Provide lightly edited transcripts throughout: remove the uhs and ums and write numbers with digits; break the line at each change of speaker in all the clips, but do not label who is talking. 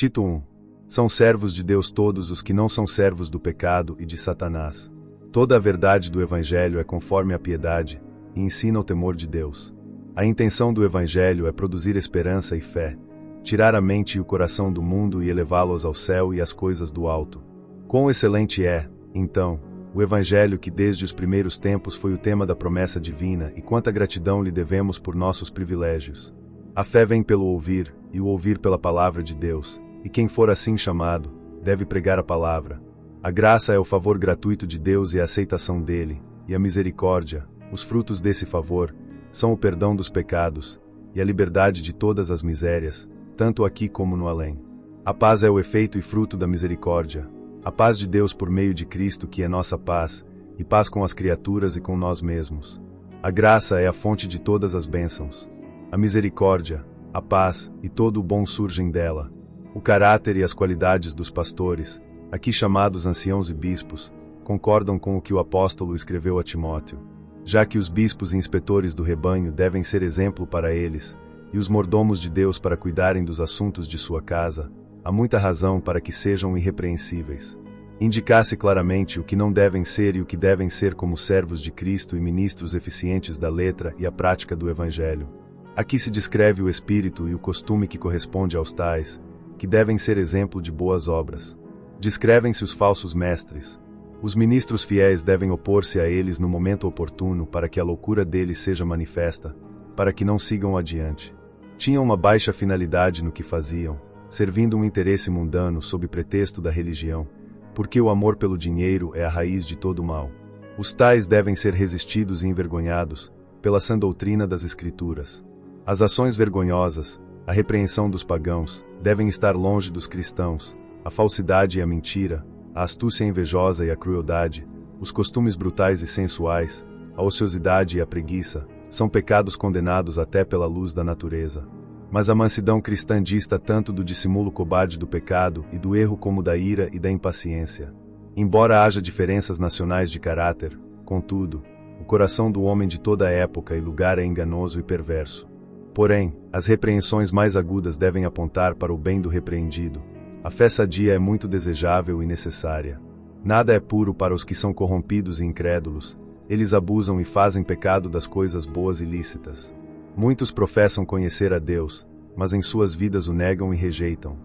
Tito 1. São servos de Deus todos os que não são servos do pecado e de Satanás. Toda a verdade do Evangelho é conforme a piedade, e ensina o temor de Deus. A intenção do Evangelho é produzir esperança e fé, tirar a mente e o coração do mundo e elevá-los ao céu e às coisas do alto. Quão excelente é, então, o Evangelho que desde os primeiros tempos foi o tema da promessa divina e quanta gratidão lhe devemos por nossos privilégios. A fé vem pelo ouvir, e o ouvir pela palavra de Deus, e quem for assim chamado, deve pregar a palavra. A graça é o favor gratuito de Deus e a aceitação dele, e a misericórdia, os frutos desse favor, são o perdão dos pecados, e a liberdade de todas as misérias, tanto aqui como no além. A paz é o efeito e fruto da misericórdia, a paz de Deus por meio de Cristo que é nossa paz, e paz com as criaturas e com nós mesmos. A graça é a fonte de todas as bênçãos. A misericórdia, a paz e todo o bom surgem dela. O caráter e as qualidades dos pastores, aqui chamados anciãos e bispos, concordam com o que o apóstolo escreveu a Timóteo. Já que os bispos e inspetores do rebanho devem ser exemplo para eles, e os mordomos de Deus para cuidarem dos assuntos de sua casa, há muita razão para que sejam irrepreensíveis. Indicasse claramente o que não devem ser e o que devem ser como servos de Cristo e ministros eficientes da letra e a prática do Evangelho. Aqui se descreve o espírito e o costume que corresponde aos tais, que devem ser exemplo de boas obras. Descrevem-se os falsos mestres. Os ministros fiéis devem opor-se a eles no momento oportuno para que a loucura deles seja manifesta, para que não sigam adiante. Tinham uma baixa finalidade no que faziam, servindo um interesse mundano sob pretexto da religião, porque o amor pelo dinheiro é a raiz de todo o mal. Os tais devem ser resistidos e envergonhados, pela sã doutrina das Escrituras. As ações vergonhosas, a repreensão dos pagãos, devem estar longe dos cristãos, a falsidade e a mentira, a astúcia invejosa e a crueldade, os costumes brutais e sensuais, a ociosidade e a preguiça, são pecados condenados até pela luz da natureza. Mas a mansidão cristã dista tanto do dissimulo cobarde do pecado e do erro como da ira e da impaciência. Embora haja diferenças nacionais de caráter, contudo, o coração do homem de toda época e lugar é enganoso e perverso. Porém, as repreensões mais agudas devem apontar para o bem do repreendido. A fé sadia é muito desejável e necessária. Nada é puro para os que são corrompidos e incrédulos. Eles abusam e fazem pecado das coisas boas e lícitas. Muitos professam conhecer a Deus, mas em suas vidas o negam e rejeitam.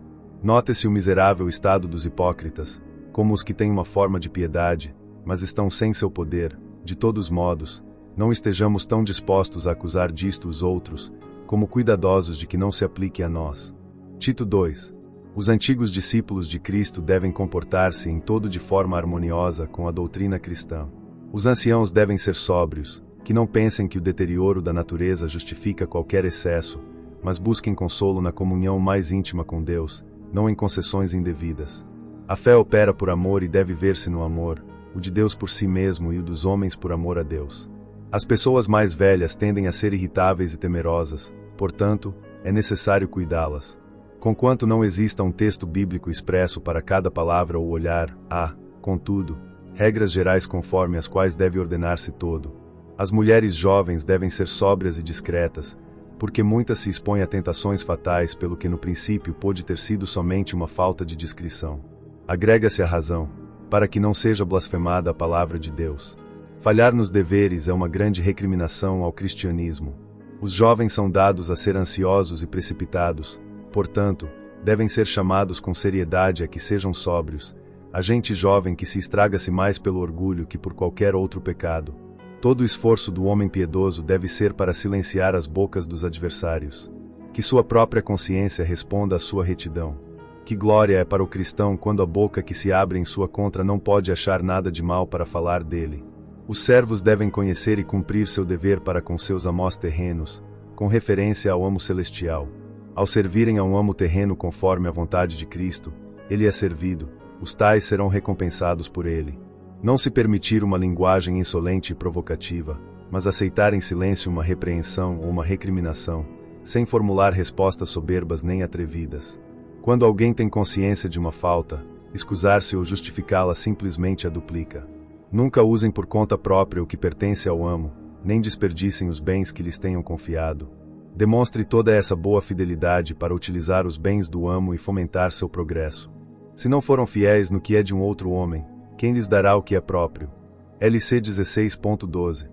Note-se o miserável estado dos hipócritas, como os que têm uma forma de piedade, mas estão sem seu poder. De todos modos, não estejamos tão dispostos a acusar disto os outros, como cuidadosos de que não se aplique a nós. Tito 2. Os antigos discípulos de Cristo devem comportar-se em todo de forma harmoniosa com a doutrina cristã. Os anciãos devem ser sóbrios, que não pensem que o deterioro da natureza justifica qualquer excesso, mas busquem consolo na comunhão mais íntima com Deus, não em concessões indevidas. A fé opera por amor e deve ver-se no amor, o de Deus por si mesmo e o dos homens por amor a Deus. As pessoas mais velhas tendem a ser irritáveis e temerosas, portanto, é necessário cuidá-las. Conquanto não exista um texto bíblico expresso para cada palavra ou olhar, há, contudo, regras gerais conforme as quais deve ordenar-se todo. As mulheres jovens devem ser sóbrias e discretas, porque muitas se expõem a tentações fatais pelo que no princípio pôde ter sido somente uma falta de discrição. Agrega-se a razão, para que não seja blasfemada a palavra de Deus. Falhar nos deveres é uma grande recriminação ao cristianismo. Os jovens são dados a ser ansiosos e precipitados, portanto, devem ser chamados com seriedade a que sejam sóbrios. A gente jovem que se estraga-se mais pelo orgulho que por qualquer outro pecado. Todo o esforço do homem piedoso deve ser para silenciar as bocas dos adversários. Que sua própria consciência responda à sua retidão. Que glória é para o cristão quando a boca que se abre em sua contra não pode achar nada de mal para falar dele. Os servos devem conhecer e cumprir seu dever para com seus amos terrenos, com referência ao amo celestial. Ao servirem a um amo terreno conforme a vontade de Cristo, ele é servido, os tais serão recompensados por ele. Não se permitir uma linguagem insolente e provocativa, mas aceitar em silêncio uma repreensão ou uma recriminação, sem formular respostas soberbas nem atrevidas. Quando alguém tem consciência de uma falta, excusar-se ou justificá-la simplesmente a duplica. Nunca usem por conta própria o que pertence ao amo, nem desperdicem os bens que lhes tenham confiado. Demonstre toda essa boa fidelidade para utilizar os bens do amo e fomentar seu progresso. Se não foram fiéis no que é de um outro homem, quem lhes dará o que é próprio? LC 16.12.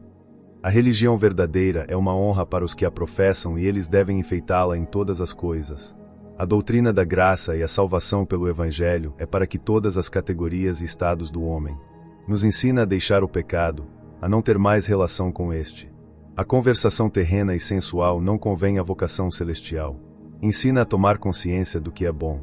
A religião verdadeira é uma honra para os que a professam e eles devem enfeitá-la em todas as coisas. A doutrina da graça e a salvação pelo Evangelho é para que todas as categorias e estados do homem. Nos ensina a deixar o pecado, a não ter mais relação com este. A conversação terrena e sensual não convém à vocação celestial. Ensina a tomar consciência do que é bom.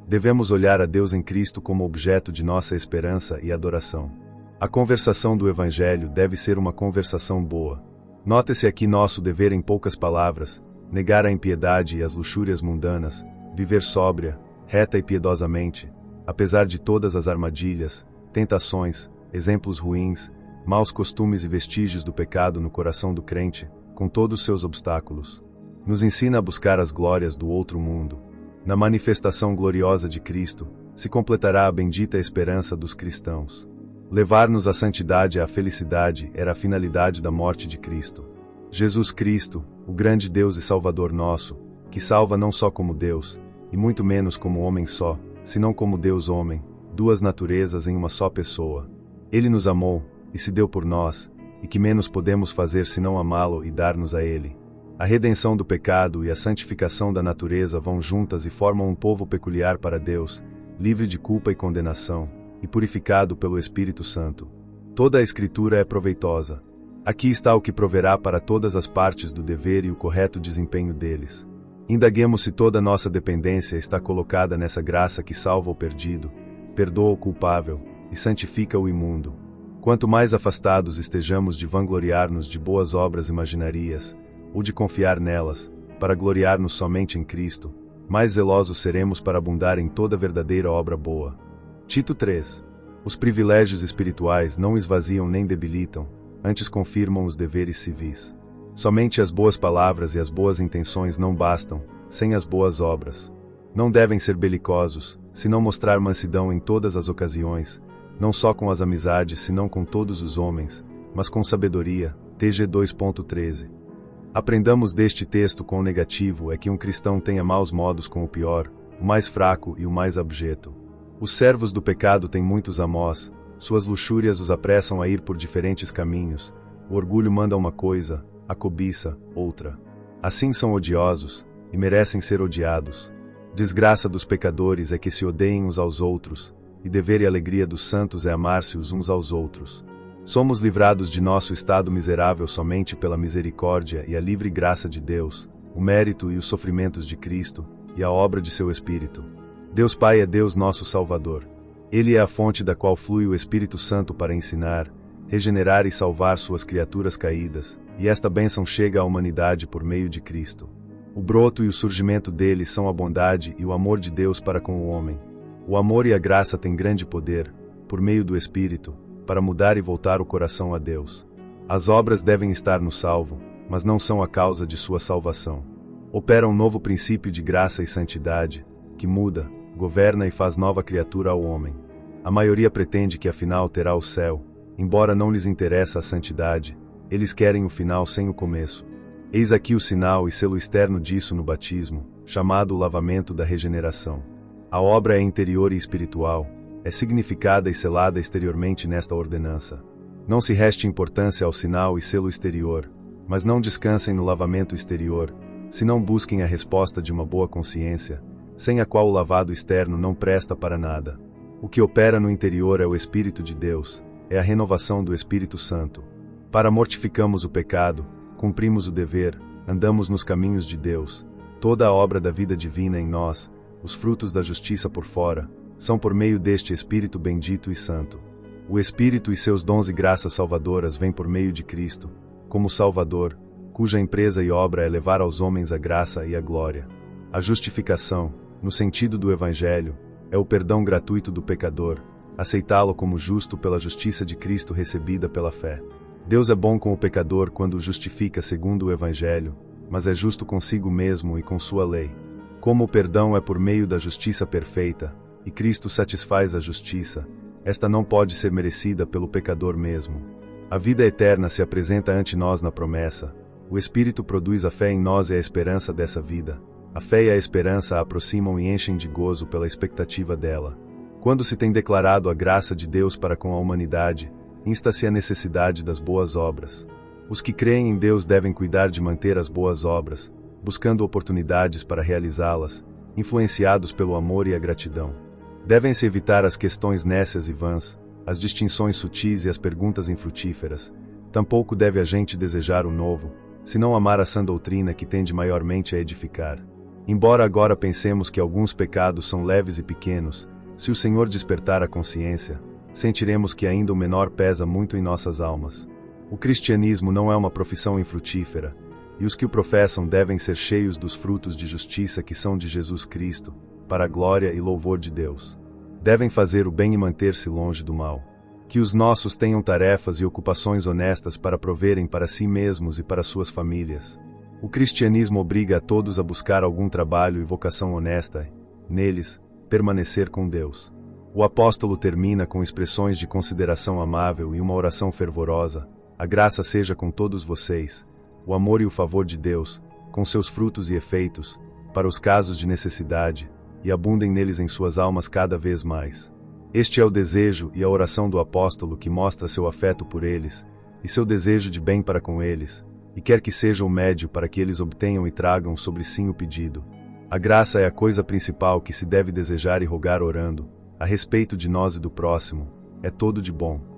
Devemos olhar a Deus em Cristo como objeto de nossa esperança e adoração. A conversação do Evangelho deve ser uma conversação boa. Note-se aqui nosso dever em poucas palavras: negar a impiedade e as luxúrias mundanas, viver sóbria, reta e piedosamente, apesar de todas as armadilhas, tentações, exemplos ruins, maus costumes e vestígios do pecado no coração do crente, com todos seus obstáculos. Nos ensina a buscar as glórias do outro mundo. Na manifestação gloriosa de Cristo, se completará a bendita esperança dos cristãos. Levar-nos à santidade e à felicidade era a finalidade da morte de Cristo. Jesus Cristo, o grande Deus e Salvador nosso, que salva não só como Deus, e muito menos como homem só, senão como Deus-homem, duas naturezas em uma só pessoa. Ele nos amou, e se deu por nós, e que menos podemos fazer senão amá-lo e dar-nos a Ele. A redenção do pecado e a santificação da natureza vão juntas e formam um povo peculiar para Deus, livre de culpa e condenação, e purificado pelo Espírito Santo. Toda a Escritura é proveitosa. Aqui está o que proverá para todas as partes do dever e o correto desempenho deles. Indaguemos se toda nossa dependência está colocada nessa graça que salva o perdido, perdoa o culpável e santifica o imundo. Quanto mais afastados estejamos de vangloriar-nos de boas obras imaginarias, ou de confiar nelas, para gloriar-nos somente em Cristo, mais zelosos seremos para abundar em toda verdadeira obra boa. Tito 3. Os privilégios espirituais não esvaziam nem debilitam, antes confirmam os deveres civis. Somente as boas palavras e as boas intenções não bastam, sem as boas obras. Não devem ser belicosos, senão mostrar mansidão em todas as ocasiões, não só com as amizades senão com todos os homens, mas com sabedoria. TG 2.13. Aprendamos deste texto com o negativo é que um cristão tenha maus modos com o pior, o mais fraco e o mais abjeto. Os servos do pecado têm muitos amós, suas luxúrias os apressam a ir por diferentes caminhos, o orgulho manda uma coisa, a cobiça, outra. Assim são odiosos, e merecem ser odiados. Desgraça dos pecadores é que se odeiem uns aos outros, e dever e alegria dos santos é amar-se uns aos outros. Somos livrados de nosso estado miserável somente pela misericórdia e a livre graça de Deus, o mérito e os sofrimentos de Cristo, e a obra de seu Espírito. Deus Pai é Deus nosso Salvador. Ele é a fonte da qual flui o Espírito Santo para ensinar, regenerar e salvar suas criaturas caídas, e esta bênção chega à humanidade por meio de Cristo. O broto e o surgimento dele são a bondade e o amor de Deus para com o homem. O amor e a graça têm grande poder, por meio do Espírito, para mudar e voltar o coração a Deus. As obras devem estar no salvo, mas não são a causa de sua salvação. Opera um novo princípio de graça e santidade, que muda, governa e faz nova criatura ao homem. A maioria pretende que afinal terá o céu, embora não lhes interessa a santidade, eles querem o final sem o começo. Eis aqui o sinal e selo externo disso no batismo, chamado o lavamento da regeneração. A obra é interior e espiritual, é significada e selada exteriormente nesta ordenança. Não se reste importância ao sinal e selo exterior, mas não descansem no lavamento exterior, se não busquem a resposta de uma boa consciência, sem a qual o lavado externo não presta para nada. O que opera no interior é o Espírito de Deus, é a renovação do Espírito Santo. Para mortificamos o pecado, cumprimos o dever, andamos nos caminhos de Deus. Toda a obra da vida divina em nós, os frutos da justiça por fora, são por meio deste Espírito bendito e santo. O Espírito e seus dons e graças salvadoras vêm por meio de Cristo, como Salvador, cuja empresa e obra é levar aos homens a graça e a glória. A justificação, no sentido do Evangelho, é o perdão gratuito do pecador, aceitá-lo como justo pela justiça de Cristo recebida pela fé. Deus é bom com o pecador quando o justifica segundo o Evangelho, mas é justo consigo mesmo e com sua lei. Como o perdão é por meio da justiça perfeita, e Cristo satisfaz a justiça, esta não pode ser merecida pelo pecador mesmo. A vida eterna se apresenta ante nós na promessa, O Espírito produz a fé em nós e a esperança dessa vida. A fé e a esperança a aproximam e enchem de gozo pela expectativa dela. Quando se tem declarado a graça de Deus para com a humanidade, insta-se a necessidade das boas obras. Os que creem em Deus devem cuidar de manter as boas obras, buscando oportunidades para realizá-las, influenciados pelo amor e a gratidão. Devem-se evitar as questões nécias e vãs, as distinções sutis e as perguntas infrutíferas. Tampouco deve a gente desejar o novo, senão amar a sã doutrina que tende maiormente a edificar. Embora agora pensemos que alguns pecados são leves e pequenos, se o Senhor despertar a consciência, sentiremos que ainda o menor pesa muito em nossas almas. O cristianismo não é uma profissão infrutífera, e os que o professam devem ser cheios dos frutos de justiça que são de Jesus Cristo, para a glória e louvor de Deus. Devem fazer o bem e manter-se longe do mal. Que os nossos tenham tarefas e ocupações honestas para proverem para si mesmos e para suas famílias. O cristianismo obriga a todos a buscar algum trabalho e vocação honesta, neles, permanecer com Deus. O apóstolo termina com expressões de consideração amável e uma oração fervorosa: a graça seja com todos vocês, o amor e o favor de Deus, com seus frutos e efeitos, para os casos de necessidade, e abundem neles em suas almas cada vez mais. Este é o desejo e a oração do apóstolo que mostra seu afeto por eles, e seu desejo de bem para com eles, e quer que seja o médio para que eles obtenham e tragam sobre si o pedido. A graça é a coisa principal que se deve desejar e rogar orando, a respeito de nós e do próximo, é todo de bom.